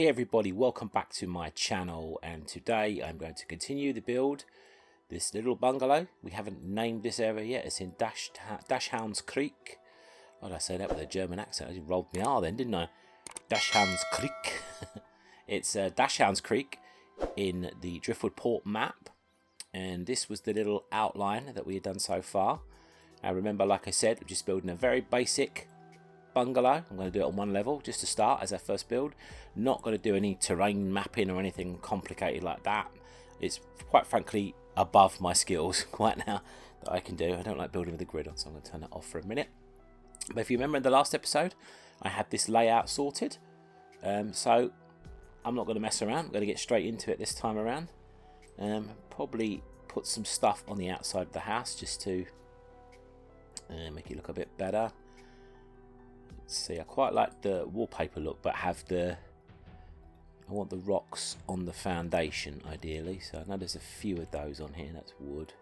Hey everybody, welcome back to my channel, and today I'm going to continue the build this little bungalow. We haven't named this area yet. It's in Dashhounds Creek. Why did I say that with a German accent? I just rolled my R then, didn't I? Dashhounds Creek. It's Dashhounds Creek in the Driftwood Port map, and this was the little outline that we had done so far. Now remember, like I said, we're just building a very basic bungalow. I'm going to do it on one level just to start as our first build. Not going to do any terrain mapping or anything complicated like that. It's quite frankly above my skills right now that I can do. I don't like building with a grid on, so I'm going to turn that off for a minute. But if you remember in the last episode, I had this layout sorted, so I'm not going to mess around. I'm going to get straight into it this time around. Probably put some stuff on the outside of the house just to make it look a bit better. See, I quite like the wallpaper look, but have I want the rocks on the foundation ideally. So I know there's a few of those on here. That's wood.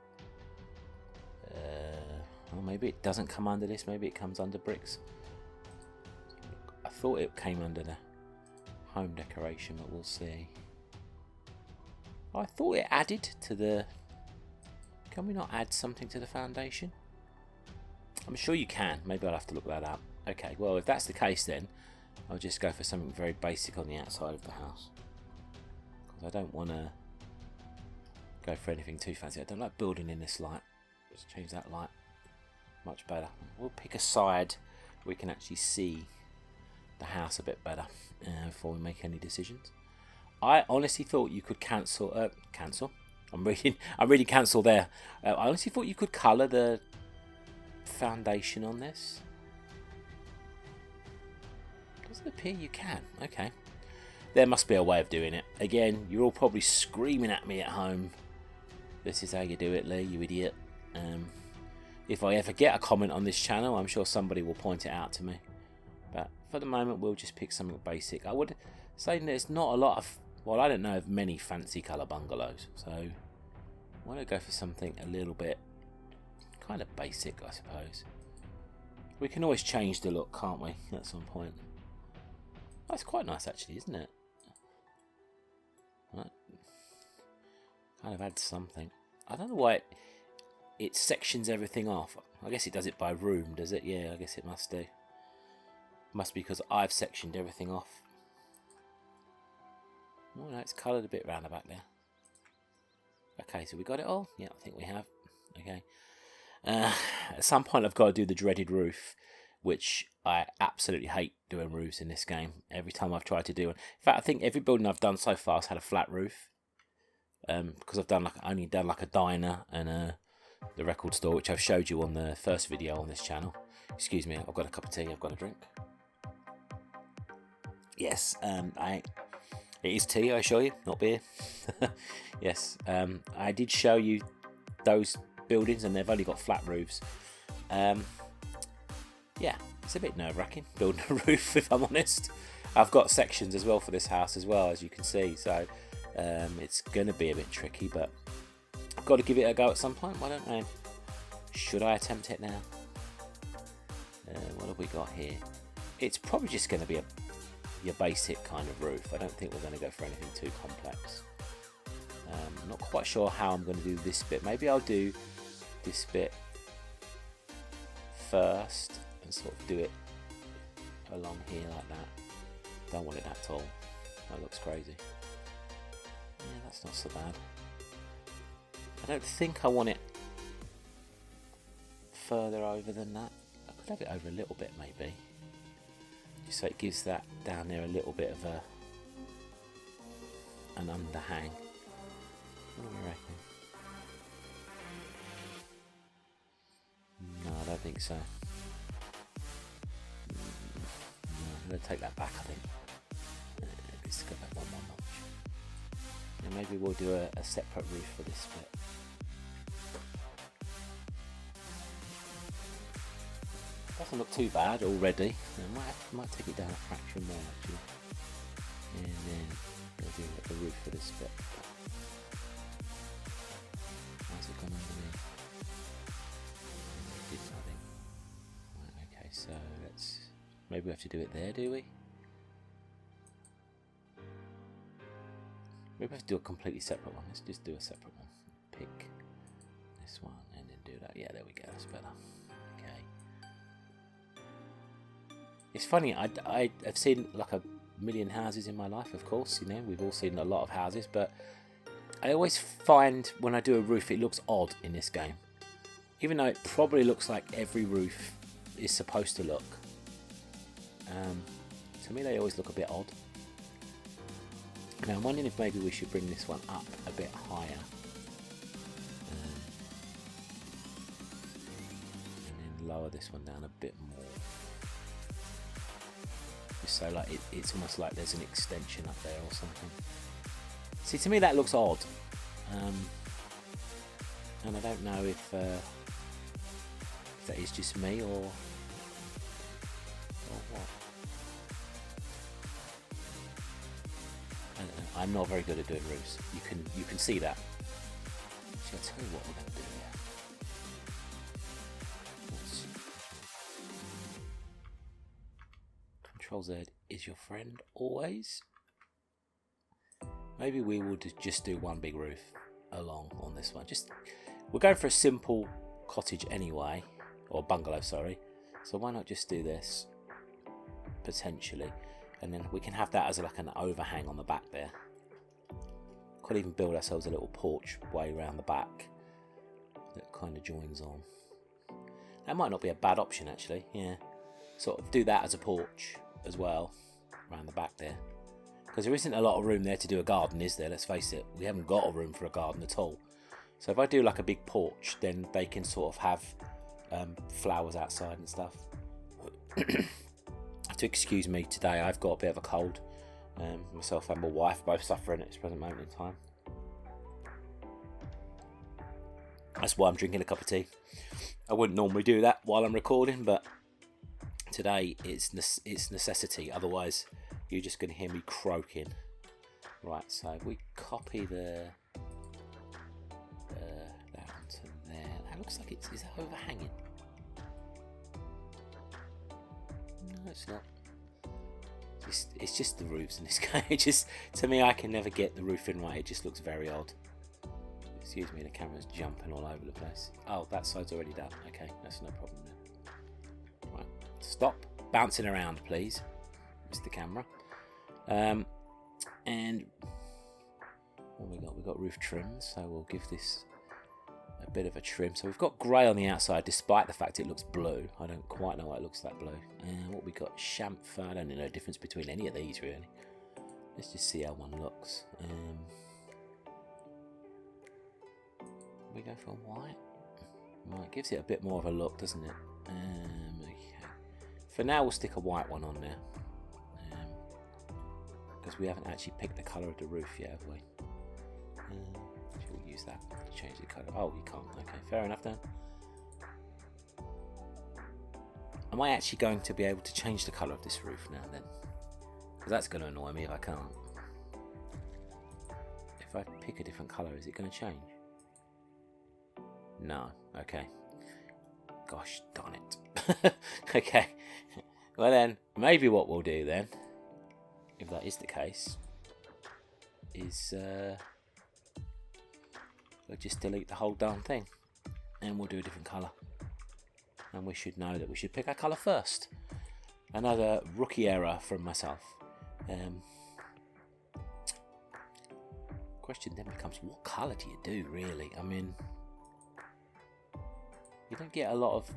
Well, maybe it doesn't come under this. Maybe it comes under bricks. I thought it came under the home decoration, but we'll see. I thought it added to the. Can we not add something to the foundation? I'm sure you can. Maybe I'll have to look that up. Okay, well, if that's the case, then I'll just go for something very basic on the outside of the house, because I don't want to go for anything too fancy. I don't like building in this light. Let's change that light. Much better. We'll pick a side where we can actually see the house a bit better before we make any decisions. I honestly thought you could cancel. I'm reading cancel there. I honestly thought you could colour the foundation on this. Does it appear you can? Okay. There must be a way of doing it. Again, you're all probably screaming at me at home. This is how you do it, Lee, you idiot. If I ever get a comment on this channel, I'm sure somebody will point it out to me. But for the moment, we'll just pick something basic. I would say there's not a lot of... Well, I don't know of many fancy colour bungalows. So I want to go for something a little bit kind of basic, I suppose. We can always change the look, can't we, at some point? That's quite nice, actually, isn't it? Right. Kind of adds something. I don't know why it sections everything off. I guess it does it by room, does it? Yeah, I guess it must do. Must be because I've sectioned everything off. Oh, no, it's coloured a bit round the back there. Okay, so we got it all? Yeah, I think we have. Okay. At some point, I've got to do the dreaded roof, which I absolutely hate doing roofs in this game. Every time I've tried to do one. In fact, I think every building I've done so far has had a flat roof. Because I've only done like a diner and the record store, which I've showed you on the first video on this channel. Excuse me, I've got a cup of tea, I've got a drink. Yes, it is tea, I assure you, not beer. Yes, I did show you those buildings and they've only got flat roofs. Yeah, it's a bit nerve-wracking building a roof, if I'm honest. I've got sections as well for this house as well, as you can see, so it's going to be a bit tricky, but I've got to give it a go at some point. Why don't I? Should I attempt it now? What have we got here? It's probably just going to be your basic kind of roof. I don't think we're going to go for anything too complex. I'm not quite sure how I'm going to do this bit. Maybe I'll do this bit first and sort of do it along here like that. Don't want it that tall. That looks crazy. Yeah, that's not so bad. I don't think I want it further over than that. I could have it over a little bit maybe. Just so it gives that down there a little bit of an underhang. What do you reckon? No, I don't think so. No, I'm going to take that back, I think. Let's go back one more notch. And maybe we'll do a separate roof for this bit. Doesn't look too bad already. I might take it down a fraction more actually. And then we'll do a roof for this bit. How's it gone underneath? It didn't, I think. Right, okay, so let's... Maybe we have to do it there, do we? Maybe we have to do a completely separate one. Let's just do a separate one. Pick this one and then do that. Yeah, there we go. That's better. Okay. It's funny. I've seen like a million houses in my life, of course. You know, we've all seen a lot of houses, but I always find when I do a roof, it looks odd in this game. Even though it probably looks like every roof is supposed to look. To me, they always look a bit odd. Now, I'm wondering if maybe we should bring this one up a bit higher. And then lower this one down a bit more. Just so like it's almost like there's an extension up there or something. See, to me that looks odd. And I don't know if that is just me or what. I'm not very good at doing roofs. You can see that. Actually, I'll tell you what we're going to do here. Control Z is your friend always. Maybe we will just do one big roof along on this one. We're going for a simple cottage anyway, or bungalow, sorry. So why not just do this potentially, and then we can have that as like an overhang on the back there. Could even build ourselves a little porch way around the back that kind of joins on. That might not be a bad option actually. Yeah, sort of do that as a porch as well around the back there, because there isn't a lot of room there to do a garden, is there? Let's face it, we haven't got a room for a garden at all. So if I do like a big porch, then they can sort of have flowers outside and stuff. To excuse me today, I've got a bit of a cold. Myself and my wife both suffering at this present moment in time. That's why I'm drinking a cup of tea. I wouldn't normally do that while I'm recording, but today it's necessity. Otherwise, you're just going to hear me croaking. Right, so if we copy that onto there. That looks like is that overhanging? No, it's not. It's just the roofs in this game. It just, to me, I can never get the roofing right. It just looks very odd. Excuse me, the camera's jumping all over the place. Oh, that side's already done. Okay, that's no problem then. Right, stop bouncing around, please, Mr. Camera. And what we got roof trims, so we'll give this a bit of a trim. So we've got grey on the outside, despite the fact it looks blue. I don't quite know why it looks like blue. And what we got, chamfer. I don't know the difference between any of these really. Let's just see how one looks. We go for white. Right, it gives it a bit more of a look, doesn't it? Okay. For now, we'll stick a white one on there, because we haven't actually picked the colour of the roof yet, have we? Should we use that to change the colour? Oh, you can't. Okay, fair enough then. Am I actually going to be able to change the colour of this roof now then? Because that's going to annoy me if I can't. If I pick a different colour, is it going to change? No. Okay. Gosh darn it. Okay. Well then, maybe what we'll do then, if that is the case, is we'll just delete the whole darn thing and we'll do a different colour. And we should know that we should pick our colour first. Another rookie error from myself. Question then becomes, what colour do you do really? I mean, you don't get a lot of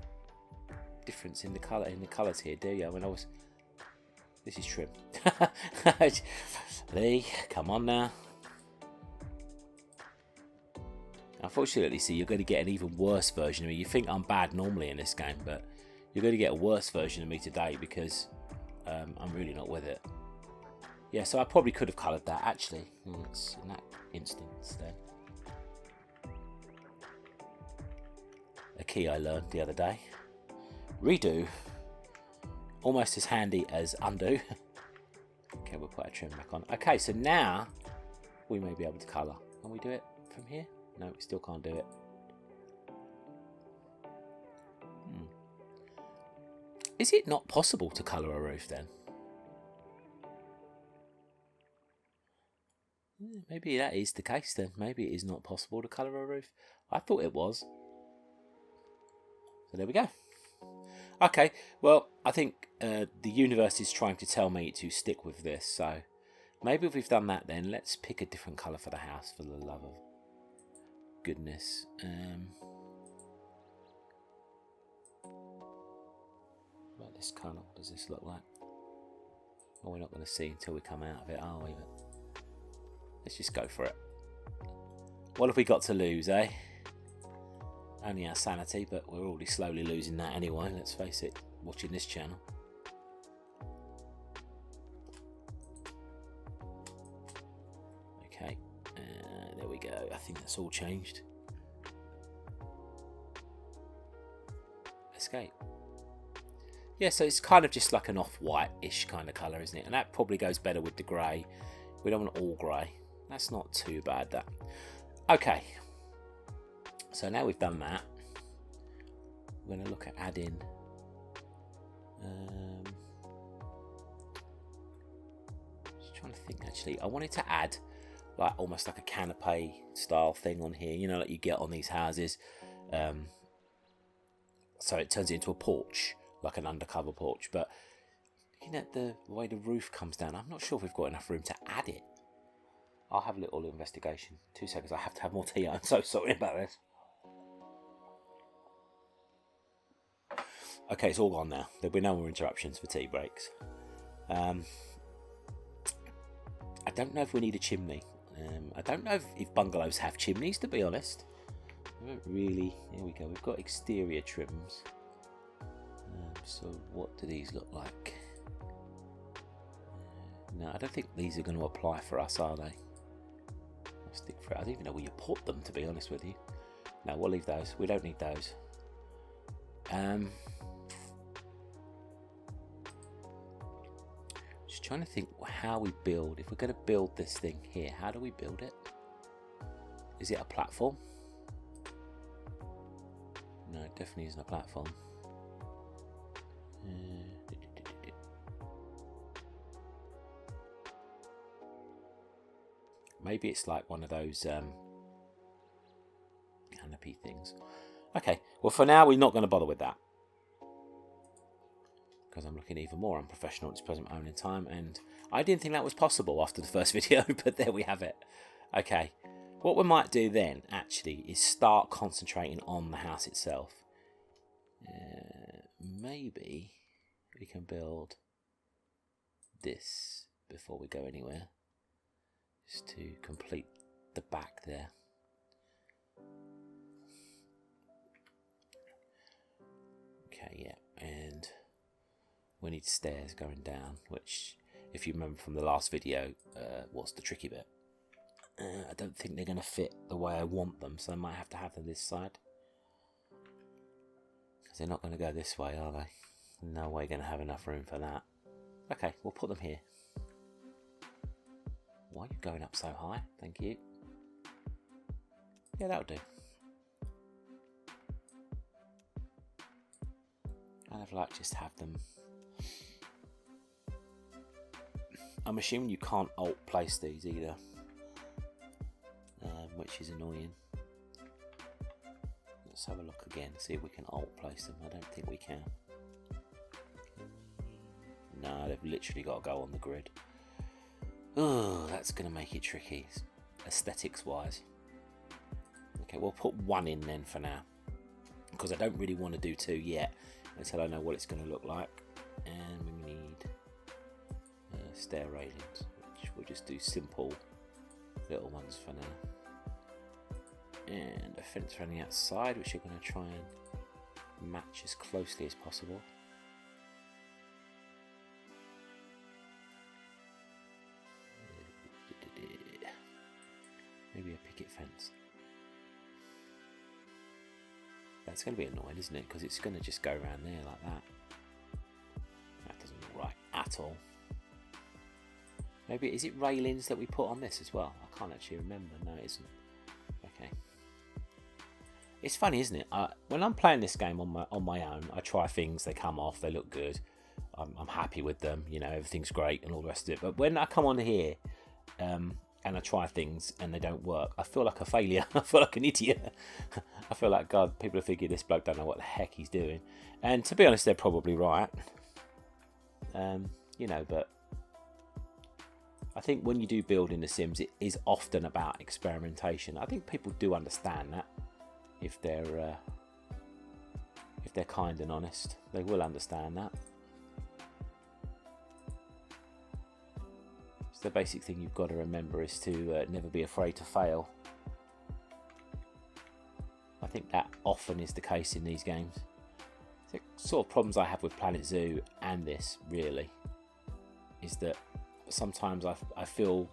difference in the colours here, do you? I mean, this is trim. Lee, come on now. Unfortunately, see, you're going to get an even worse version of me. You think I'm bad normally in this game, but you're going to get a worse version of me today because I'm really not with it. Yeah, so I probably could have coloured that actually in that instance then. A key I learned the other day. Redo, almost as handy as undo. Okay, we'll put our trim back on. Okay, so now we may be able to colour. Can we do it from here? No, we still can't do it. Is it not possible to colour a roof then? Maybe that is the case then. Maybe it is not possible to colour a roof. I thought it was. So there we go. Okay, well, I think the universe is trying to tell me to stick with this. So maybe if we've done that, then let's pick a different colour for the house, for the love of goodness. Like this colour, what does this look like? Well, we're not going to see until we come out of it, are we? But let's just go for it. What have we got to lose, eh? Only our sanity, but we're already slowly losing that anyway, let's face it, watching this channel. Okay, there we go. I think that's all changed. Escape. Yeah, so it's kind of just like an off-white-ish kind of colour, isn't it? And that probably goes better with the grey. We don't want all grey. That's not too bad, that. Okay. So now we've done that, we're going to look at adding just trying to think actually. I wanted to add like almost like a canopy style thing on here, you know, like you get on these houses, so it turns it into a porch, like an undercover porch. But looking at the way the roof comes down, I'm not sure if we've got enough room to add it. I'll have a little investigation. 2 seconds, I have to have more tea. I'm so sorry about this. Okay, it's all gone now. There'll be no more interruptions for tea breaks. I don't know if we need a chimney. I don't know if bungalows have chimneys, to be honest. I don't really. Here we go. We've got exterior trims. So what do these look like? No, I don't think these are going to apply for us, are they? I'll stick for it. I don't even know where you put them, to be honest with you. No, we'll leave those. We don't need those. Just trying to think how we build. If we're going to build this thing here, how do we build it? Is it a platform? No, it definitely isn't a platform. Maybe it's like one of those canopy things. Okay, well for now we're not going to bother with that, because I'm looking even more unprofessional at this present moment in time, and I didn't think that was possible after the first video, but there we have it. Okay, what we might do then actually is start concentrating on the house itself. Maybe we can build this before we go anywhere, just to complete the back there. Okay, yeah, and we need stairs going down, which, if you remember from the last video, was the tricky bit. I don't think they're going to fit the way I want them, so I might have to have them this side. Because they're not going to go this way, are they? No way going to have enough room for that. Okay, we'll put them here. Why are you going up so high? Thank you. Yeah, that'll do. I'd like just have them. I'm assuming you can't alt place these either, which is annoying. Let's have a look again, see if we can alt place them. I don't think we can. No, they've literally got to go on the grid. Oh, that's going to make it tricky, aesthetics wise. Okay, we'll put one in then for now, because I don't really want to do two yet until I know what it's going to look like. And we need stair railings, which we'll just do simple little ones for now. And a fence around the outside, which you're going to try and match as closely as possible. Maybe a picket fence. That's going to be annoying, isn't it? Because it's going to just go around there like that. That doesn't look right at all. Maybe, is it railings that we put on this as well? I can't actually remember. No, it isn't. Okay. It's funny, isn't it? When I'm playing this game on my own, I try things, they come off, they look good. I'm happy with them, you know, everything's great and all the rest of it. But when I come on here, and I try things and they don't work, I feel like a failure. I feel like an idiot. I feel like, God, people are thinking this bloke don't know what the heck he's doing. And to be honest, they're probably right. You know, but I think when you do build in The Sims, it is often about experimentation. I think people do understand that. If they're kind and honest, they will understand that. So the basic thing you've got to remember is to never be afraid to fail. I think that often is the case in these games. The sort of problems I have with Planet Zoo and this, really, is that sometimes I feel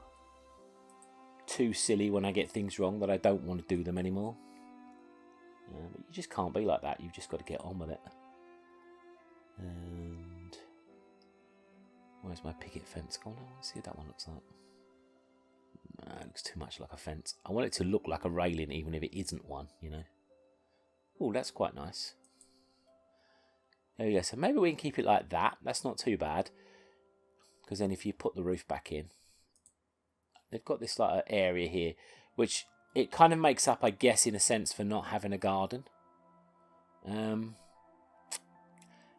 too silly when I get things wrong, that I don't want to do them anymore. But you just can't be like that. You've just got to get on with it. And where's my picket fence gone? Let's see what that one looks like. It looks too much like a fence. I want it to look like a railing, even if it isn't one, you know. Oh, that's quite nice. There we go. So maybe we can keep it like that. That's not too bad. Because then if you put the roof back in, they've got this like area here, which it kind of makes up, I guess, in a sense, for not having a garden.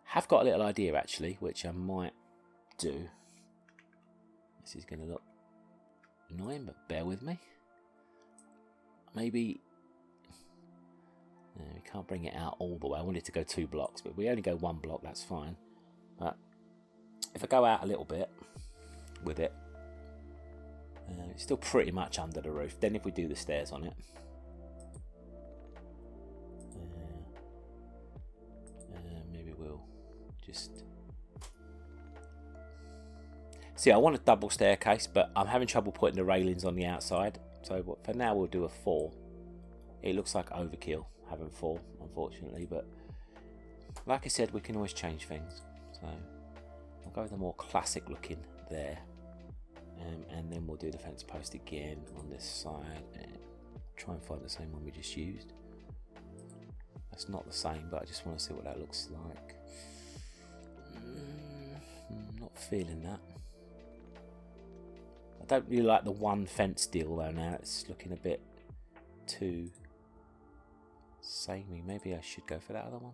Have got a little idea, actually, which I might do. This is going to look annoying, but bear with me. Maybe... we can't bring it out all the way. I wanted to go 2 blocks, but we only go 1 block, that's fine. But if I go out a little bit with it, it's still pretty much under the roof. Then if we do the stairs on it, maybe we'll just... See, I want a double staircase, but I'm having trouble putting the railings on the outside. So for now, we'll do a 4. It looks like overkill having 4, unfortunately, but like I said, we can always change things. So I'll go with the more classic looking there, and then we'll do the fence post again on this side and try and find the same one we just used. That's not the same, but I just want to see what that looks like. Not feeling that. I don't really like the one fence deal though now. It's looking a bit too samey. Maybe I should go for that other one.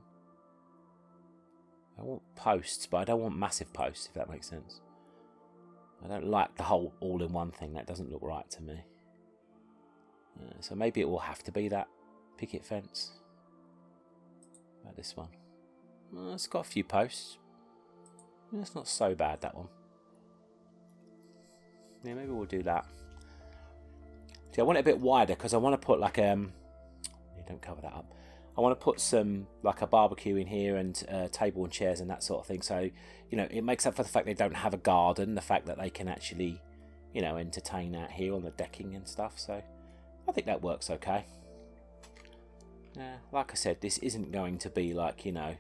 I want posts, but I don't want massive posts, if that makes sense. I don't like the whole all-in-one thing. That doesn't look right to me. So maybe it will have to be that picket fence. About this one. It's got a few posts. It's not so bad, that one. Yeah, maybe we'll do that. See, I want it a bit wider because I want to put like don't cover that up. I want to put some like a barbecue in here and table and chairs and that sort of thing. So, you know, it makes up for the fact they don't have a garden, the fact that they can actually, you know, entertain out here on the decking and stuff. So I think that works okay. Like I said, this isn't going to be like, you know,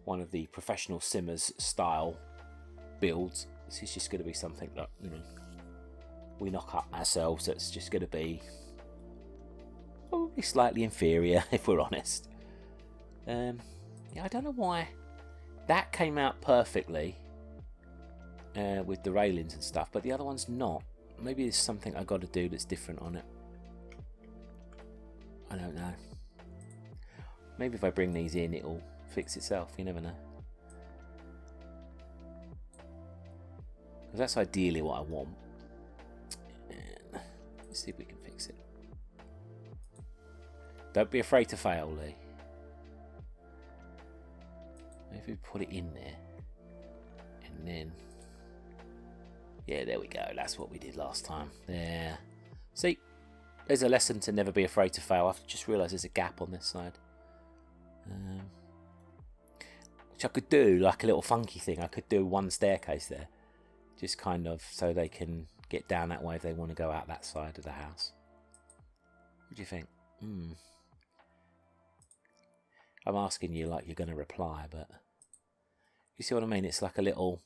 one of the professional simmers style builds. This is just going to be something that, you know, we knock up ourselves. That's just going to be probably slightly inferior, if we're honest. Yeah, I don't know why that came out perfectly with the railings and stuff, but the other one's not. Maybe there's something I got to do that's different on it. I don't know. Maybe if I bring these in, it'll fix itself. You never know. Because that's ideally what I want. Let's see if we can fix it. Don't be afraid to fail, Lee. Maybe we put it in there. And then... yeah, there we go. That's what we did last time. There. See? There's a lesson to never be afraid to fail. I've just realised there's a gap on this side. Which I could do, like a little funky thing. I could do one staircase there. Just kind of so they can get down that way if they want to go out that side of the house. What do you think? I'm asking you like you're going to reply, but you see what I mean? It's like a little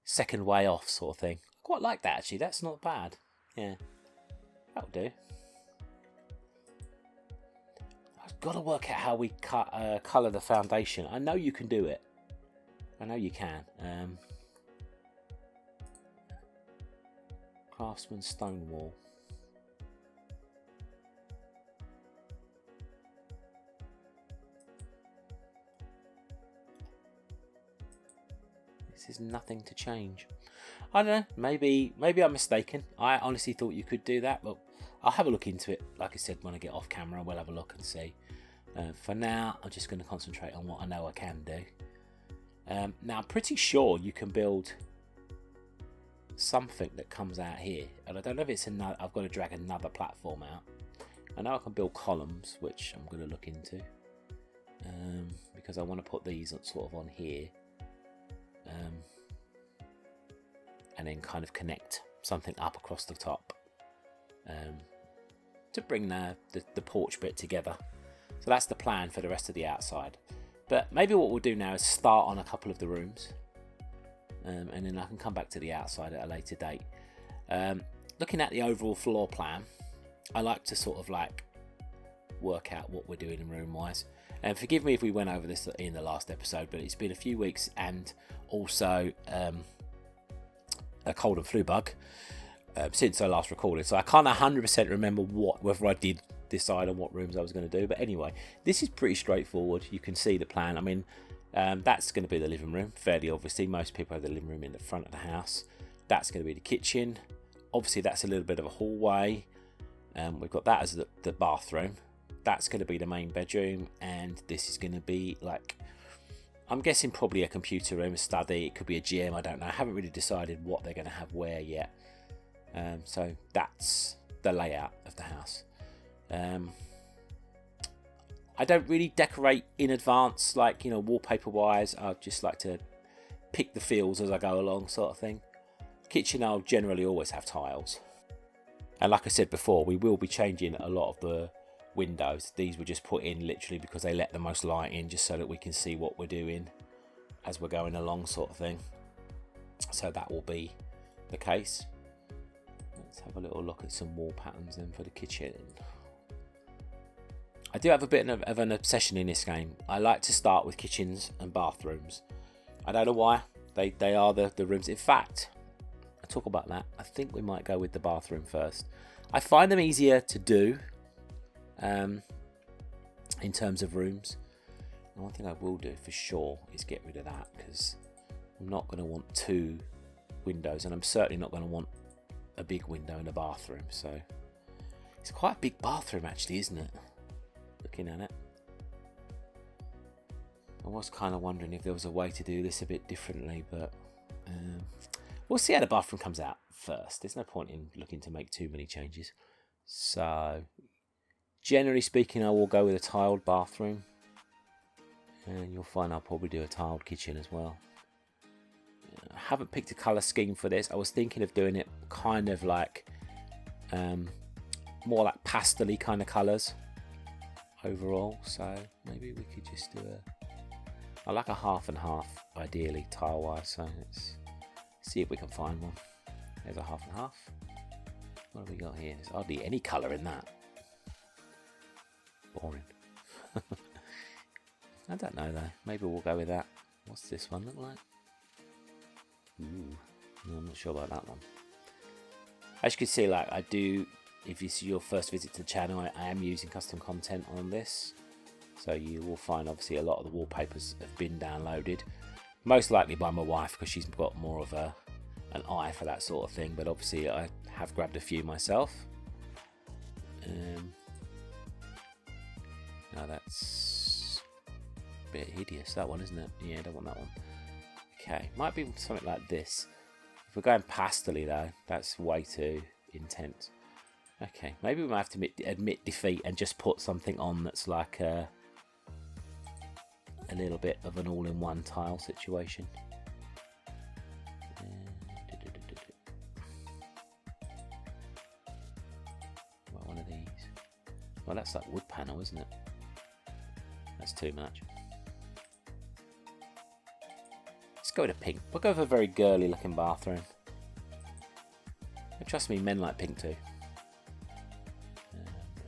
second way off sort of thing. I quite like that actually. That's not bad. Yeah, that'll do. I've got to work out how we colour the foundation. I know you can do it. I know you can. Can't Craftsman stone wall. This is nothing to change. I don't know, maybe I'm mistaken. I honestly thought you could do that, but I'll have a look into it. Like I said, when I get off camera, we'll have a look and see. For now, I'm just going to concentrate on what I know I can do. Now, I'm pretty sure you can build something that comes out here, and I don't know if it's another. I've got to drag another platform out. I know I can build columns, which I'm going to look into, because I want to put these sort of on here. And then kind of connect something up across the top to bring the porch bit together. So that's the plan for the rest of the outside. But maybe what we'll do now is start on a couple of the rooms, and then I can come back to the outside at a later date. Looking at the overall floor plan, I like to sort of like work out what we're doing in room wise. And forgive me if we went over this in the last episode, but it's been a few weeks, and also a cold and flu bug since I last recorded, so I can't 100% remember whether I did decide on what rooms I was going to do. But anyway, this is pretty straightforward. You can see the plan. I mean, that's going to be the living room, fairly obviously. Most people have the living room in the front of the house. That's going to be the kitchen. Obviously, that's a little bit of a hallway. We've got that as the bathroom. That's going to be the main bedroom, and this is going to be like, I'm guessing probably a computer room, a study. It could be a gym. I don't know. I haven't really decided what they're going to have where yet. So that's the layout of the house. I don't really decorate in advance, like, you know, wallpaper wise. I just like to pick the feels as I go along, sort of thing. Kitchen, I'll generally always have tiles. And like I said before, we will be changing a lot of the windows. These were just put in literally because they let the most light in, just so that we can see what we're doing as we're going along, sort of thing. So that will be the case. Let's have a little look at some wall patterns then for the kitchen. I do have a bit of an obsession in this game. I like to start with kitchens and bathrooms. I don't know why. They are the rooms. In fact, I'll talk about that. I think we might go with the bathroom first. I find them easier to do in terms of rooms. And one thing I will do for sure is get rid of that, because I'm not going to want two windows, and I'm certainly not going to want a big window in the bathroom. So it's quite a big bathroom actually, isn't it? Looking at it, I was kind of wondering if there was a way to do this a bit differently, but we'll see how the bathroom comes out first. There's no point in looking to make too many changes. So generally speaking, I will go with a tiled bathroom, and you'll find I'll probably do a tiled kitchen as well. I haven't picked a colour scheme for this. I was thinking of doing it kind of like more like pastel-y kind of colours overall, so maybe we could just do I like a half and half ideally tile wise, so let's see if we can find one. There's a half and half. What have we got here? There's hardly any colour in that. Boring. I don't know though, maybe we'll go with that. What's this one look like? Ooh, no, I'm not sure about that one. As you can see, like I do, if this is your first visit to the channel, I am using custom content on this. So you will find obviously a lot of the wallpapers have been downloaded. Most likely by my wife, because she's got more of an eye for that sort of thing. But obviously I have grabbed a few myself. Now that's a bit hideous, that one, isn't it? Yeah, I don't want that one. Okay, might be something like this. If we're going pastel-y though, that's way too intense. Okay, maybe we might have to admit defeat and just put something on that's like a little bit of an all-in-one tile situation. Well, one of these. Well, that's like wood panel, isn't it? That's too much. Let's go with a pink. We'll go for a very girly looking bathroom. And trust me, men like pink too.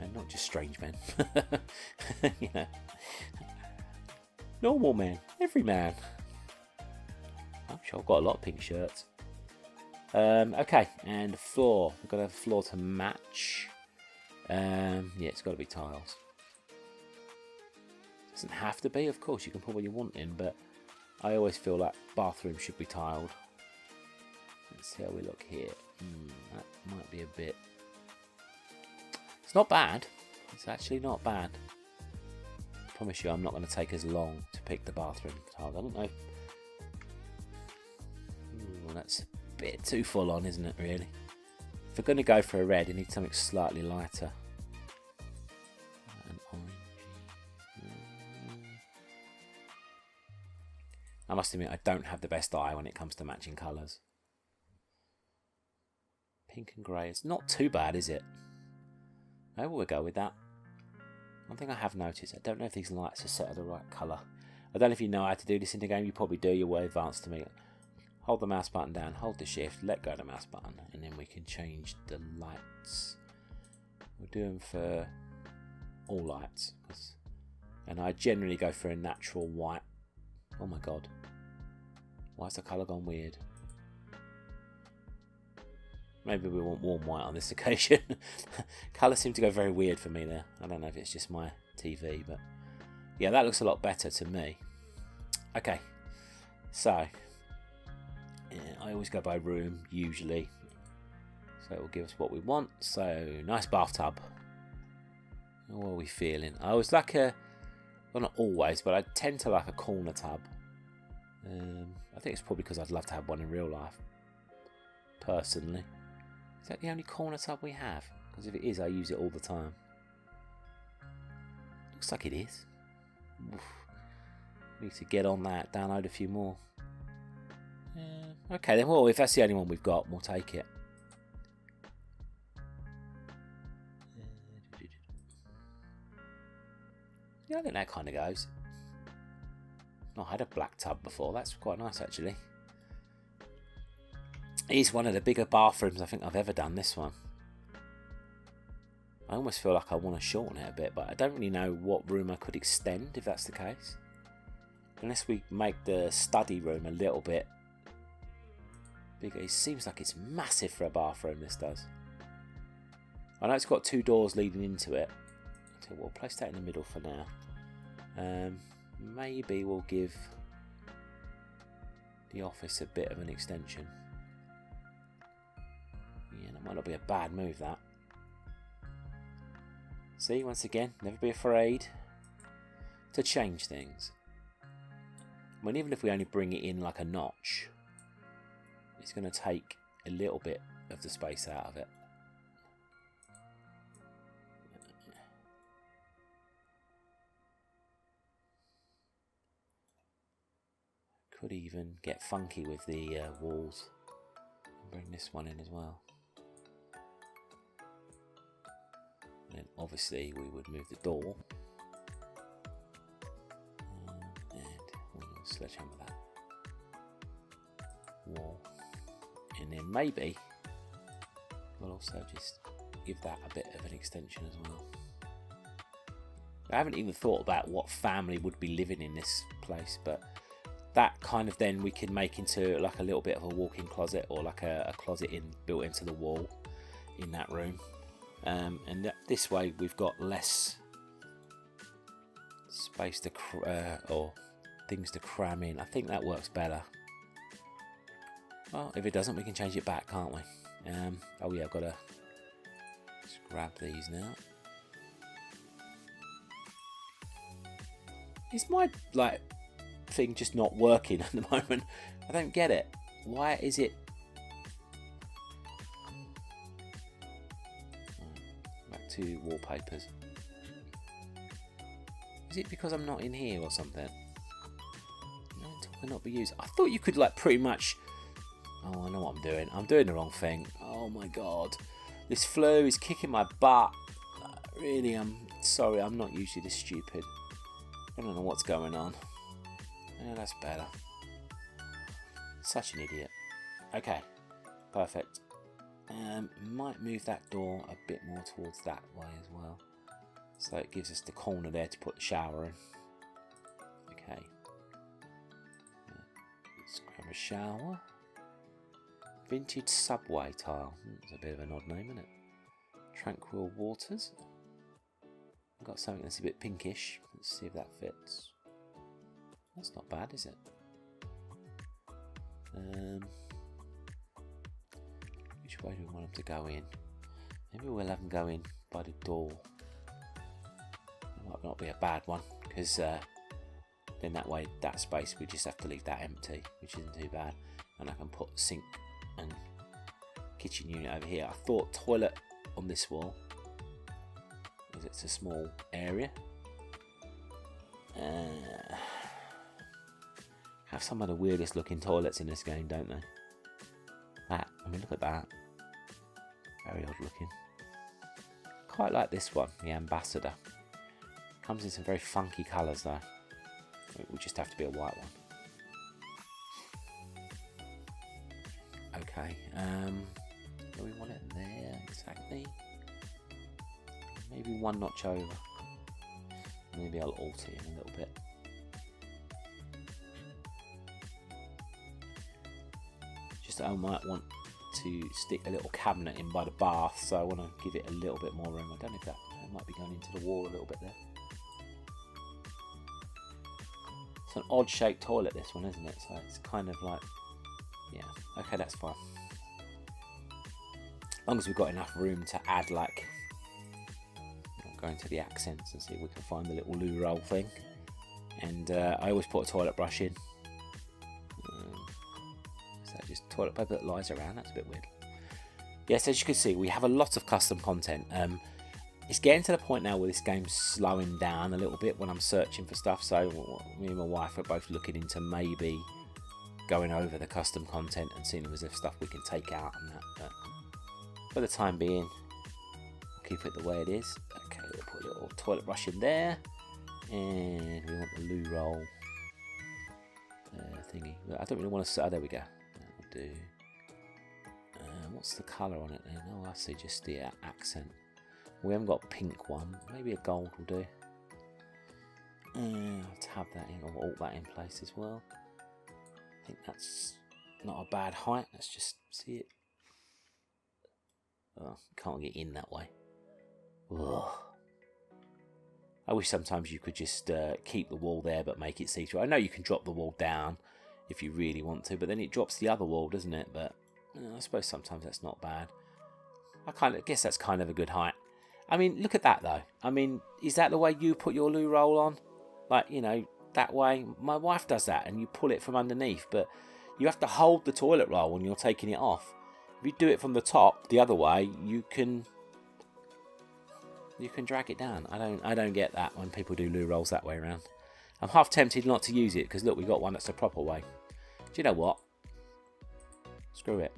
And not just strange men. You know. Normal men. Every man. I'm sure I've got a lot of pink shirts. Okay, and the floor. We've got to have a floor to match. Yeah, it's got to be tiles. Doesn't have to be, of course. You can put what you want in, but I always feel like bathroom should be tiled. Let's see how we look here. That might be a bit... It's not bad. It's actually not bad. I promise you I'm not going to take as long to pick the bathroom tiles. I don't know. Ooh, that's a bit too full on, isn't it, really? If we're going to go for a red, you need something slightly lighter. An orange. I must admit, I don't have the best eye when it comes to matching colours. Pink and grey. It's not too bad, is it? Maybe we'll go with that. One thing I have noticed, I don't know if these lights are set at the right colour. I don't know if you know how to do this in the game. You probably do. You're way advanced to me. Hold the mouse button down, hold the shift, let go of the mouse button, and then we can change the lights. We'll do them for all lights. And I generally go for a natural white. Oh my god. Why's the colour gone weird? Maybe we want warm white on this occasion. Colours seem to go very weird for me there. I don't know if it's just my TV, but yeah, that looks a lot better to me. Okay, so yeah, I always go by room, usually. So it will give us what we want. So, nice bathtub. What are we feeling? I always like a... Well, not always, but I tend to like a corner tub. I think it's probably because I'd love to have one in real life. Personally. Is that the only corner tub we have? Because if it is, I use it all the time. Looks like it is. Oof. Need to get on that, download a few more. Okay then, well, if that's the only one we've got, we'll take it. Yeah, I think that kind of goes. Oh, I had a black tub before, that's quite nice actually. It is one of the bigger bathrooms I think I've ever done, this one. I almost feel like I want to shorten it a bit, but I don't really know what room I could extend if that's the case. Unless we make the study room a little bit bigger. It seems like it's massive for a bathroom, this does. I know it's got 2 doors leading into it. So we'll place that in the middle for now. Maybe we'll give the office a bit of an extension. Yeah, that might not be a bad move, that. See, once again, never be afraid to change things. I mean, even if we only bring it in like a notch, it's going to take a little bit of the space out of it. Could even get funky with the walls. Bring this one in as well. And then obviously we would move the door. And we'll sledgehammer that wall. And then maybe we'll also just give that a bit of an extension as well. I haven't even thought about what family would be living in this place, but that kind of then we can make into like a little bit of a walk-in closet, or like a closet built into the wall in that room. And this way we've got less space to or things to cram in. I think that works better. Well, if it doesn't, we can change it back, can't we? Oh yeah, I've got to just grab these now. Is my thing just not working at the moment? I don't get it. Why is it? Back to wallpapers. Is it because I'm not in here or something? No, it cannot be used. I thought you could pretty much. Oh, I know what I'm doing. I'm doing the wrong thing. Oh my god, this flu is kicking my butt. Really, I'm sorry. I'm not usually this stupid. I don't know what's going on. Yeah, that's better. Such an idiot. Okay, perfect. Might move that door a bit more towards that way as well, so it gives us the corner there to put the shower in. Okay. Let's grab a shower. Vintage subway tile. It's a bit of an odd name, isn't it? Tranquil waters. I've got something that's a bit pinkish. Let's see if that fits. That's not bad, is it? Which way do we want them to go in? Maybe we'll have them go in by the door. It might not be a bad one, because then that way, that space, we just have to leave that empty, which isn't too bad. And I can put sink and kitchen unit over here. I thought toilet on this wall, because it's a small area. Have some of the weirdest looking toilets in this game, don't they? That, I mean, look at that. Very odd looking. Quite like this one, the Ambassador. Comes in some very funky colours though. It will just have to be a white one. Okay, do we want it there exactly? Maybe one notch over. Maybe I'll alter it a little bit. Just I might want to stick a little cabinet in by the bath, so I want to give it a little bit more room. I don't know if that might be going into the wall a little bit there. It's an odd shaped toilet, this one, isn't it? So it's kind of like, yeah, okay, that's fine. As long as we've got enough room to add, like, go into the accents and see if we can find the little loo roll thing. And I always put a toilet brush in. So just toilet paper that lies around, that's a bit weird. Yes, as you can see, we have a lot of custom content. It's getting to the point now where this game's slowing down a little bit when I'm searching for stuff, so me and my wife are both looking into maybe going over the custom content and seeing if there's stuff we can take out and that. But for the time being, we'll keep it the way it is. Okay, we'll put a little toilet brush in there, and we want the loo roll thingy. I don't really want to. Oh, there we go. That'll do. What's the colour on it then? Oh, I see, just the accent. We haven't got a pink one. Maybe a gold will do. I'll tab that in, or alt that in place as well. I think that's not a bad height. Let's just see it. Oh, can't get in that way. Ugh. I wish sometimes you could just keep the wall there but make it see-through. I know you can drop the wall down if you really want to, but then it drops the other wall, doesn't it? But I suppose sometimes that's not bad. I guess that's kind of a good height. I mean, look at that though. I mean, is that the way you put your loo roll on? Like, you know, that way. My wife does that, and you pull it from underneath, but you have to hold the toilet roll when you're taking it off. If you do it from the top the other way, you can drag it down. I don't get that when people do loo rolls that way around. I'm half tempted not to use it because look, we got one that's the proper way. Do you know what? Screw it.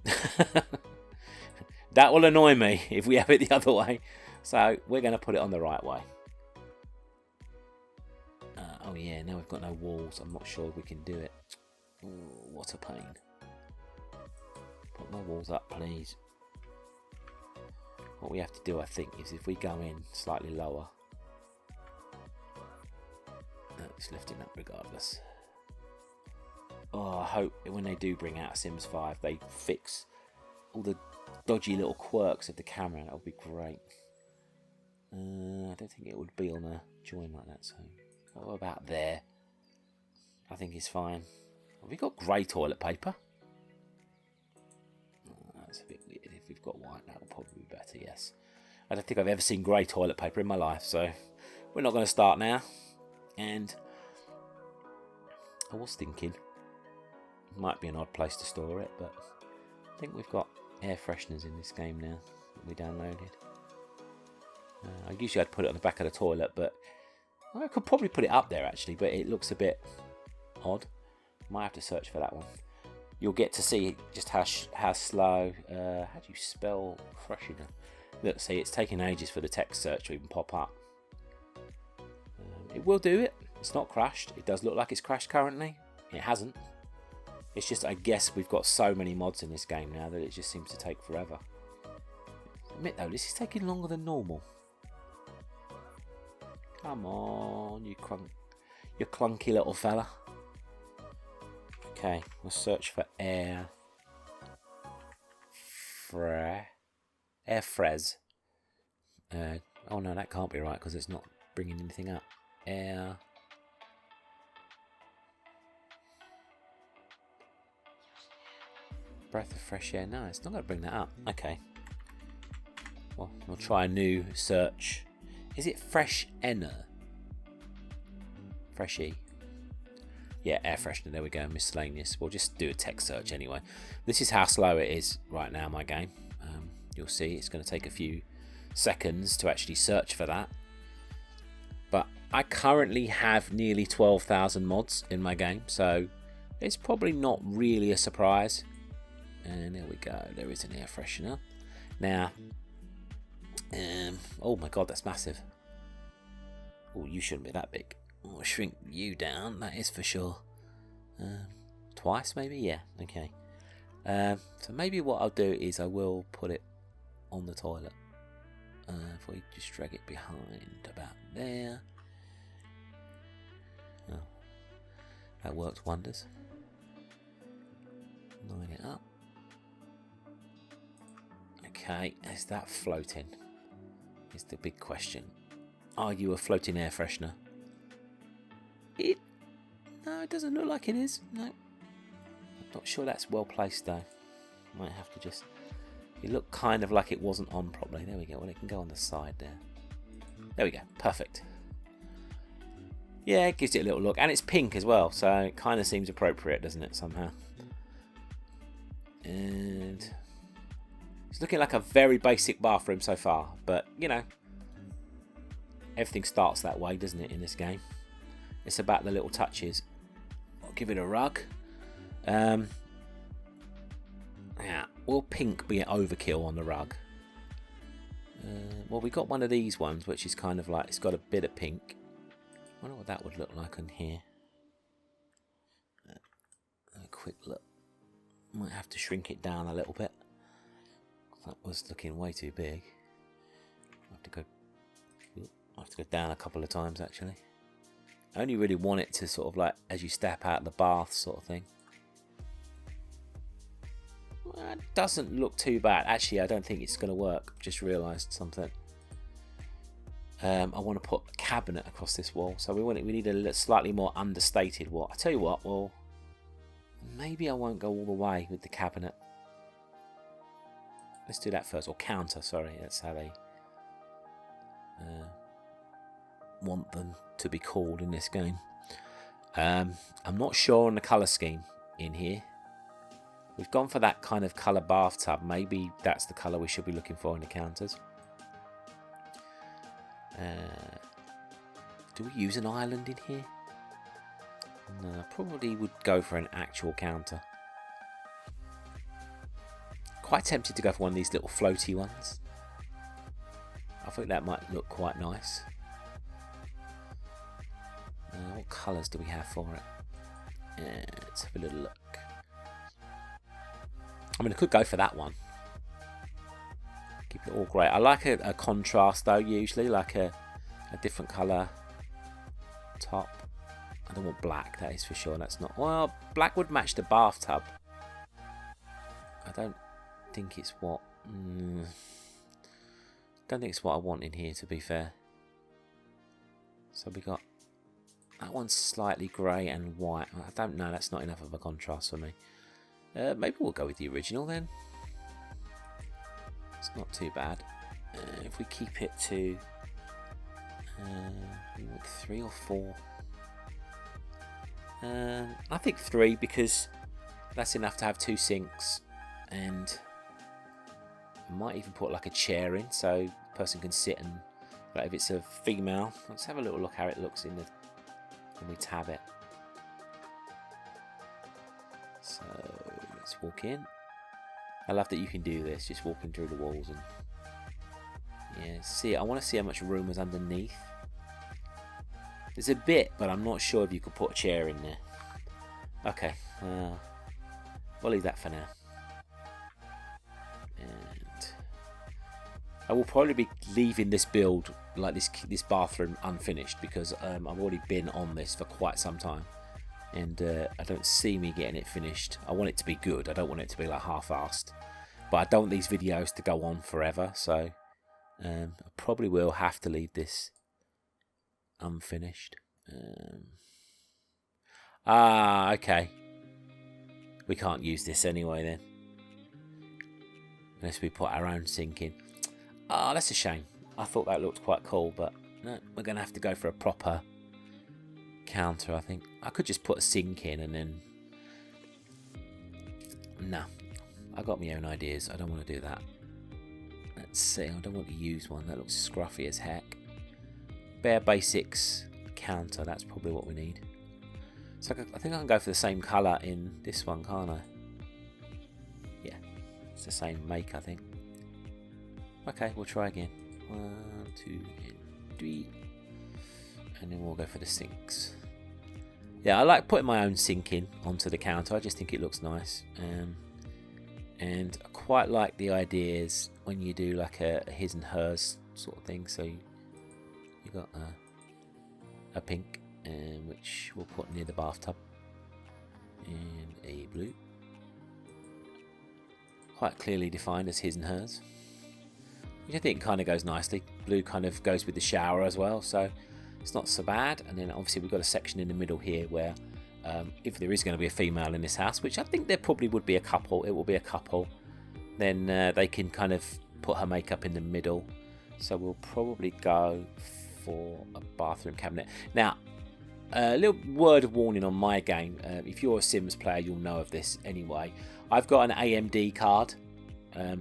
That will annoy me if we have it the other way. So we're going to put it on the right way. Oh yeah, now we've got no walls. I'm not sure we can do it. Ooh, what a pain. Put my walls up, please. What we have to do, I think, is if we go in slightly lower. No, it's lifting up regardless. Oh, I hope when they do bring out Sims 5, they fix all the dodgy little quirks of the camera. That would be great. I don't think it would be on a join like that. So, what about there? I think it's fine. Have we got grey toilet paper? That's a bit weird. If we've got white, that will probably be better, yes. I don't think I've ever seen grey toilet paper in my life, so we're not going to start now. And I was thinking it might be an odd place to store it, but I think we've got air fresheners in this game now that we downloaded. I usually I'd put it on the back of the toilet, but I could probably put it up there actually, but it looks a bit odd. Might have to search for that one. You'll get to see just how slow. How do you spell freshener? Look, see, it's taking ages for the text search to even pop up. It will do it. It's not crashed. It does look like it's crashed currently. It hasn't. It's just, I guess we've got so many mods in this game now that it just seems to take forever. Admit though, this is taking longer than normal. Come on, you clunky little fella. Okay, we'll search for air air fres. Oh no, that can't be right because it's not bringing anything up. Air. Breath of fresh air. No, it's not going to bring that up. Okay. Well, we'll try a new search. Is it fresh air? Freshy. Yeah, air freshener. There we go. Miscellaneous. We'll just do a text search anyway. This is how slow it is right now, my game. You'll see it's going to take a few seconds to actually search for that. But I currently have nearly 12,000 mods in my game, so it's probably not really a surprise. And there we go. There is an air freshener. Now, oh my god, that's massive. Oh, you shouldn't be that big. I'll shrink you down, that is for sure. Twice maybe? Yeah, okay. So maybe what I'll do is I will put it on the toilet. If we just drag it behind about there. Oh, that worked wonders. Line it up. Okay, is that floating? Is the big question. Are you a floating air freshener? No, it doesn't look like it is. No. I'm not sure that's well placed though. Might have to just... It looked kind of like it wasn't on properly. There we go. Well, it can go on the side there. There we go. Perfect. Yeah, it gives it a little look. And it's pink as well, so it kind of seems appropriate, doesn't it, somehow? And... It's looking like a very basic bathroom so far. But, you know, everything starts that way, doesn't it, in this game? It's about the little touches. I'll give it a rug. Yeah, will pink be an overkill on the rug? Well, we got one of these ones, which is kind of like, it's got a bit of pink. I wonder what that would look like on here. A quick look. Might have to shrink it down a little bit. That was looking way too big. I have to go down a couple of times actually. I only really want it to sort of like as you step out of the bath sort of thing. Well, it doesn't look too bad. Actually, I don't think it's going to work. Just realised something. I want to put a cabinet across this wall, so we need a slightly more understated wall. I tell you what, well, maybe I won't go all the way with the cabinet. Let's do that first, or counter. Sorry, that's how they want them to be called in this game. I'm not sure on the colour scheme in here. We've gone for that kind of colour bathtub. Maybe that's the colour we should be looking for in the counters. Do we use an island in here? No, I probably would go for an actual counter. Quite tempted to go for one of these little floaty ones. I think that might look quite nice. What colours do we have for it? Let's have a little look. I mean, I could go for that one. Keep it all grey. I like a contrast though, usually, like a different colour top. I don't want black, that is for sure. That's not... Well, black would match the bathtub. I don't think it's what... don't think it's what I want in here, to be fair. So we got... That one's slightly grey and white. I don't know, that's not enough of a contrast for me. Maybe we'll go with the original then. It's not too bad. If we keep it to... 3 or 4. I think 3 because that's enough to have 2 sinks, and I might even put like a chair in so the person can sit and, like if it's a female, let's have a little look how it looks in the when we tab it. So let's walk in. I love that you can do this, just walking through the walls and yeah, see. I want to see how much room is underneath. There's a bit, but I'm not sure if you could put a chair in there. Okay, we'll leave that for now. And I will probably be leaving this build, like this bathroom, unfinished because I've already been on this for quite some time, and I don't see me getting it finished. I want it to be good. I don't want it to be like half-assed. But I don't want these videos to go on forever, so I probably will have to leave this unfinished. Okay. We can't use this anyway then. Unless we put our own sink in. That's a shame. I thought that looked quite cool, but no, we're going to have to go for a proper counter, I think. I could just put a sink in and then... No. I got my own ideas. I don't want to do that. Let's see. I don't want to use one. That looks scruffy as heck. Bare basics counter. That's probably what we need. So I think I can go for the same colour in this one, can't I? Yeah. It's the same make, I think. Okay, we'll try again. 1, 2, and 3. And then we'll go for the sinks. Yeah, I like putting my own sink in onto the counter. I just think it looks nice. And I quite like the ideas when you do like a his and hers sort of thing. So you got a pink, which we'll put near the bathtub, and a blue, quite clearly defined as his and hers, which I think kind of goes nicely. Blue kind of goes with the shower as well, so it's not so bad. And then obviously we've got a section in the middle here where if there is going to be a female in this house, which I think there probably would be a couple, it will be a couple, then they can kind of put her makeup in the middle. So we'll probably go for a bathroom cabinet. Now, a little word of warning on my game. If you're a Sims player, you'll know of this anyway. I've got an AMD card, a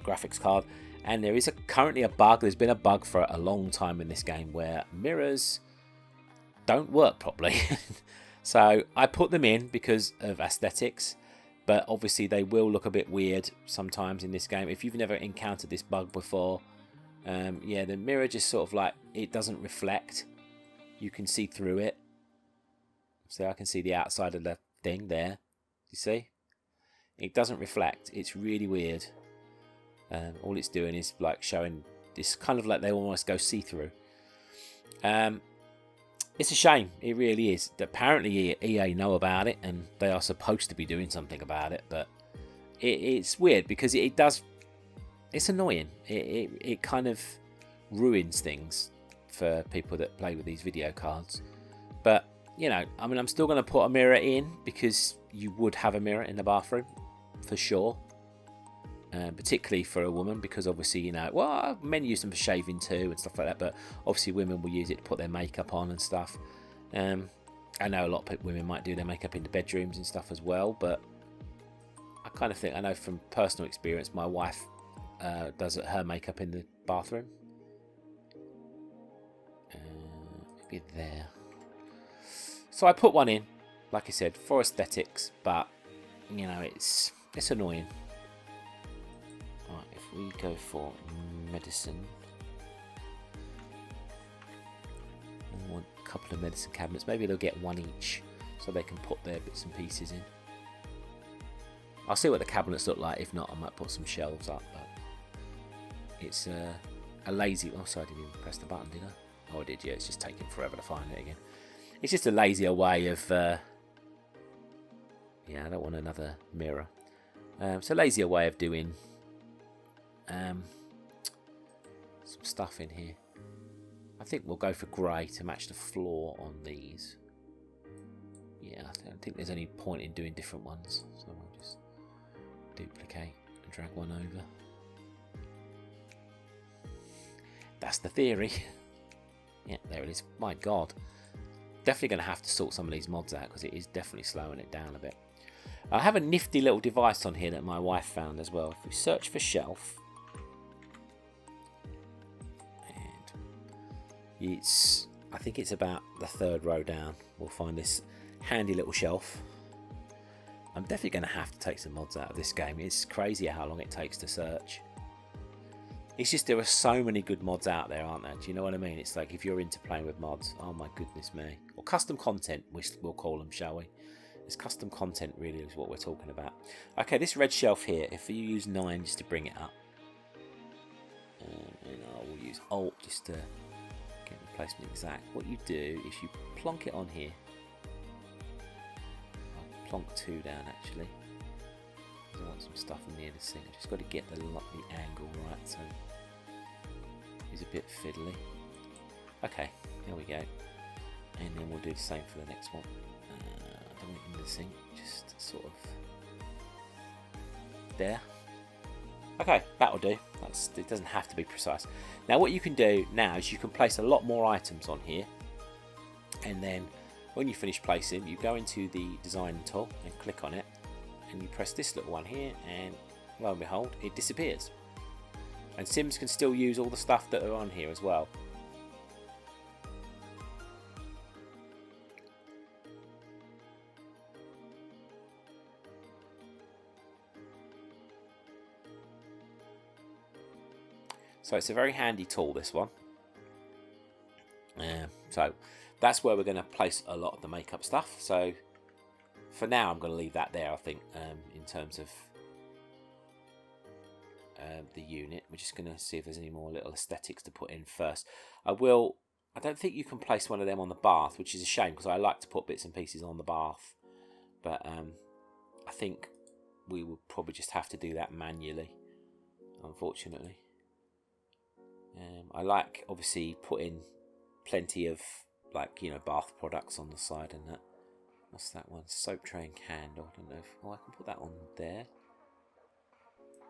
graphics card, and there is currently a bug. There's been a bug for a long time in this game where mirrors don't work properly. So I put them in because of aesthetics, but obviously they will look a bit weird sometimes in this game. If you've never encountered this bug before, yeah, the mirror just sort of like, it doesn't reflect. You can see through it. So I can see the outside of the thing there. You see? It doesn't reflect. It's really weird. All it's doing is like showing this kind of like they almost go see-through. It's a shame. It really is. Apparently EA know about it and they are supposed to be doing something about it, but it's weird because it does. It's annoying. It kind of ruins things for people that play with these video cards. But you know, I mean, I'm still going to put a mirror in because you would have a mirror in the bathroom for sure. Particularly for a woman, because obviously, you know, well, men use them for shaving too and stuff like that, but obviously women will use it to put their makeup on and stuff. I know a lot of women might do their makeup in the bedrooms and stuff as well, but I kind of think, I know from personal experience, my wife does her makeup in the bathroom. Maybe there. So I put one in, like I said, for aesthetics, but you know, it's annoying. Right, if we go for medicine, I want a couple of medicine cabinets. Maybe they'll get one each, so they can put their bits and pieces in. I'll see what the cabinets look like. If not, I might put some shelves up. But it's a lazy. Oh, sorry, I didn't even press the button, did I? Oh, I did. Yeah, it's just taking forever to find it again. It's just a lazier way of. Yeah, I don't want another mirror. It's a lazier way of doing. Some stuff in here. I think we'll go for grey to match the floor on these. Yeah, I don't think there's any point in doing different ones, so we'll just duplicate and drag one over. That's the theory. Yeah, there it is. My god, definitely going to have to sort some of these mods out because it is definitely slowing it down a bit. I have a nifty little device on here that my wife found as well. If we search for shelf, and I think it's about the third row down, we'll find this handy little shelf. I'm definitely going to have to take some mods out of this game. It's crazy how long it takes to search. It's just there are so many good mods out there, aren't there? Do you know what I mean? It's like if you're into playing with mods, oh my goodness me. Or custom content, we'll call them, shall we? It's custom content really is what we're talking about. Okay, this red shelf here, if you use 9 just to bring it up. And I will use Alt just to get the placement exact. What you do is you plonk it on here. I'll plonk 2 down actually. because I want some stuff near the sink. I just got to get the angle right, so it's a bit fiddly. Okay, there we go. And then we'll do the same for the next one. I don't want it in the sink, just sort of there. Okay, that'll do. It doesn't have to be precise. Now what you can do now is you can place a lot more items on here, and then when you finish placing, you go into the design tool and click on it, and you press this little one here, and lo and behold, it disappears. And Sims can still use all the stuff that are on here as well. So it's a very handy tool, this one. So that's where we're going to place a lot of the makeup stuff. So for now, I'm going to leave that there, I think, in terms of the unit. We're just going to see if there's any more little aesthetics to put in first. I don't think you can place one of them on the bath, which is a shame, because I like to put bits and pieces on the bath. But I think we will probably just have to do that manually, unfortunately. I like, obviously, putting plenty of, like, you know, bath products on the side and that. What's that one? Soap tray and candle. I don't know if... Oh, I can put that on there.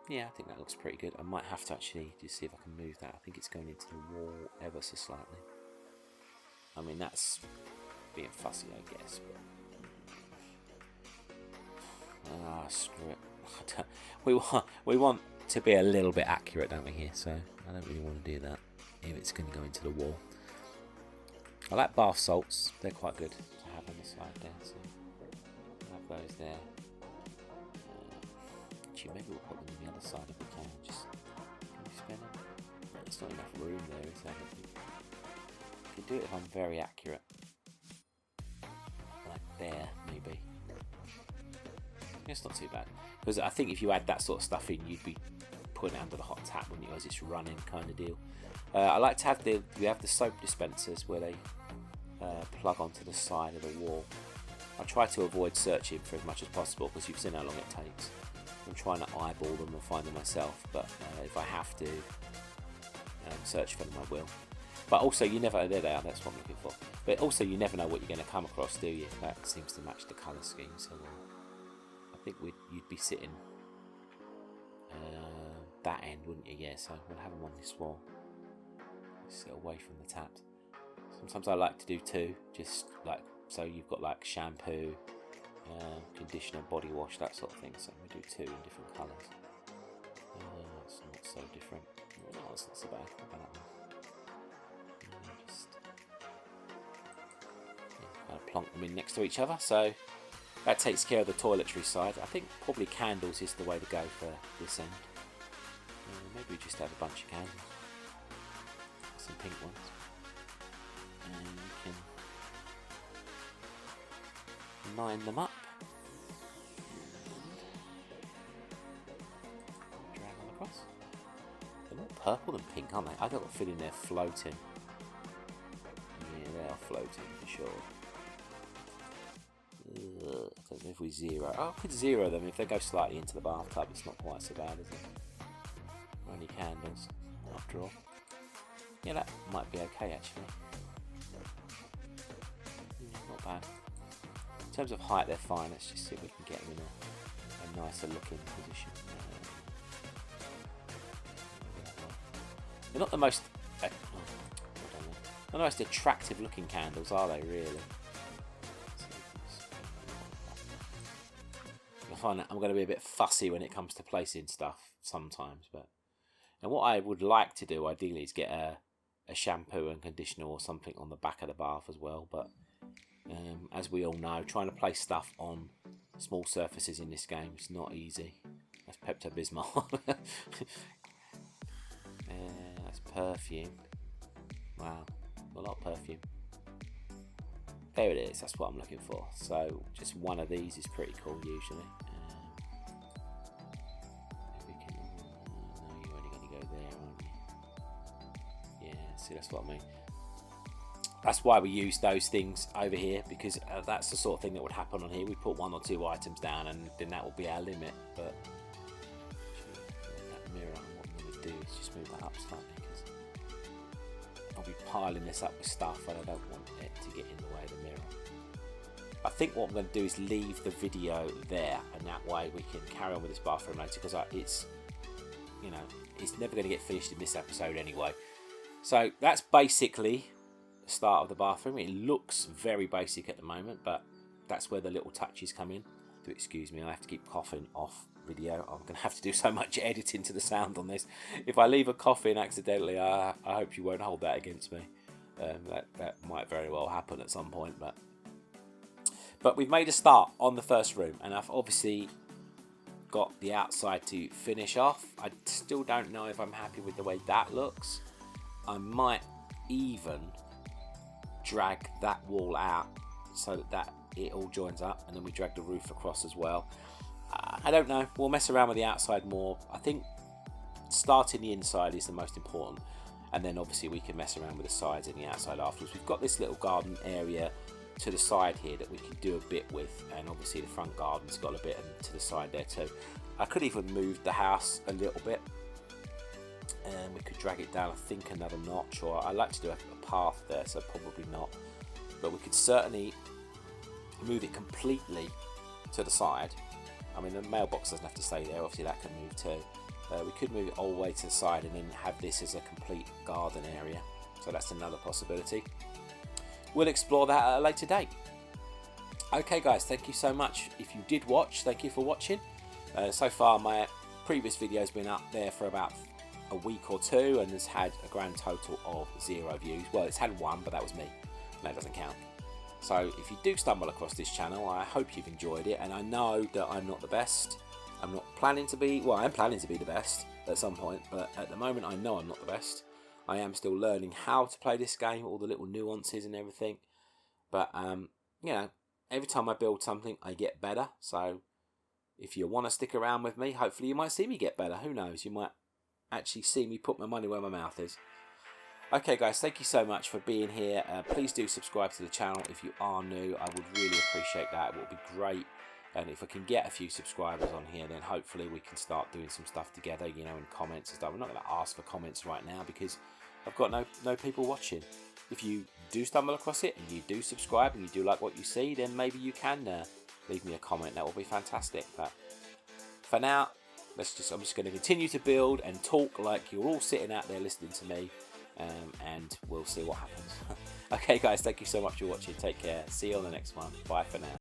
Yeah, I think that looks pretty good. I might have to actually just see if I can move that. I think it's going into the wall ever so slightly. I mean, that's being fussy, I guess. But... screw it. We want to be a little bit accurate, don't we, here? So I don't really want to do that if it's going to go into the wall. I like bath salts. They're quite good to have on the side there. So I'll have those there. Actually, maybe we'll put them on the other side if we can. Just can we spin them? There's not enough room there, is there? I could do it if I'm very accurate. Like there, maybe. It's not too bad. Because I think if you add that sort of stuff in, you'd be putting it under the hot tap, wouldn't you, as it's running kind of deal. I like to have we have the soap dispensers where they plug onto the side of the wall. I try to avoid searching for as much as possible, because you've seen how long it takes. I'm trying to eyeball them and find them myself, but if I have to search for them, I will. But also, you never... There they are, that's what I'm looking for. But also, you never know what you're going to come across, do you? That seems to match the colour scheme so well. I think you'd be sitting that end, wouldn't you? Yeah, so we'll have them on this wall. Sit away from the taps. Sometimes I like to do two, just like, so you've got like shampoo, conditioner, body wash, that sort of thing. So we do two in different colours. It's not so different. No, it's not so bad. How about that one? Just kind of plonk them in next to each other. So that takes care of the toiletry side. I think probably candles is the way to go for this end. Maybe we just have a bunch of candles. Some pink ones. And we can line them up. Drag them across. They're more purple than pink, aren't they? I got a feeling they're floating. Yeah, they are floating for sure. I don't know if we zero. Oh, I could zero them if they go slightly into the bathtub. It's not quite so bad, is it? Only candles, after all. Yeah, that might be okay actually. Not bad. In terms of height, they're fine. Let's just see if we can get them in a nicer looking position. They're not the most, not the most attractive looking candles, are they? Really? I find that I'm going to be a bit fussy when it comes to placing stuff sometimes, but. And what I would like to do, ideally, is get a shampoo and conditioner or something on the back of the bath as well. But as we all know, trying to place stuff on small surfaces in this game is not easy. That's Pepto-Bismol. That's perfume. Wow, a lot of perfume. There it is, that's what I'm looking for. So just one of these is pretty cool usually. See, that's what I mean. That's why we use those things over here, because that's the sort of thing that would happen on here. We put 1 or 2 items down and then that will be our limit. But that mirror, what I'm going to do is just move that up slightly, because I'll be piling this up with stuff and I don't want it to get in the way of the mirror. I think what I'm going to do is leave the video there, and that way we can carry on with this bathroom later, because it's, you know, it's never going to get finished in this episode anyway. So that's basically the start of the bathroom. It looks very basic at the moment, but that's where the little touches come in. Do excuse me, I have to keep coughing off video. I'm going to have to do so much editing to the sound on this. If I leave a cough in accidentally, I hope you won't hold that against me. That might very well happen at some point, but we've made a start on the first room, and I've obviously got the outside to finish off. I still don't know if I'm happy with the way that looks. I might even drag that wall out so that it all joins up, and then we drag the roof across as well. I don't know. We'll mess around with the outside more. I think starting the inside is the most important, and then obviously we can mess around with the sides and the outside afterwards. We've got this little garden area to the side here that we can do a bit with, and obviously the front garden's got a bit to the side there too. I could even move the house a little bit, and we could drag it down, I think, another notch, or I like to do a path there, so probably not, but we could certainly move it completely to the side. I mean, the mailbox doesn't have to stay there, obviously that can move too. We could move it all the way to the side and then have this as a complete garden area, so that's another possibility. We'll explore that at a later date. Okay guys, thank you so much. If you did watch, thank you for watching. So far my previous video has been up there for about a week or two and has had a grand total of 0 views. Well, it's had 1, but that was me. That doesn't count. So if you do stumble across this channel, I hope you've enjoyed it, and I know that I'm not the best. I'm not planning to be, well, I'm planning to be the best at some point, but at the moment I know I'm not the best. I am still learning how to play this game, all the little nuances and everything. But, you know, every time I build something, I get better. So, if you want to stick around with me, hopefully you might see me get better. Who knows? You might actually see me put my money where my mouth is. Okay, guys, thank you so much for being here. Please do subscribe to the channel if you are new. I would really appreciate that. It would be great. And if I can get a few subscribers on here, then hopefully we can start doing some stuff together, you know, in comments and stuff. I'm not going to ask for comments right now because I've got no people watching. If you do stumble across it and you do subscribe and you do like what you see, then maybe you can leave me a comment. That will be fantastic. But for now, I'm just going to continue to build and talk like you're all sitting out there listening to me, and we'll see what happens. Okay, guys, thank you so much for watching. Take care. See you on the next one. Bye for now.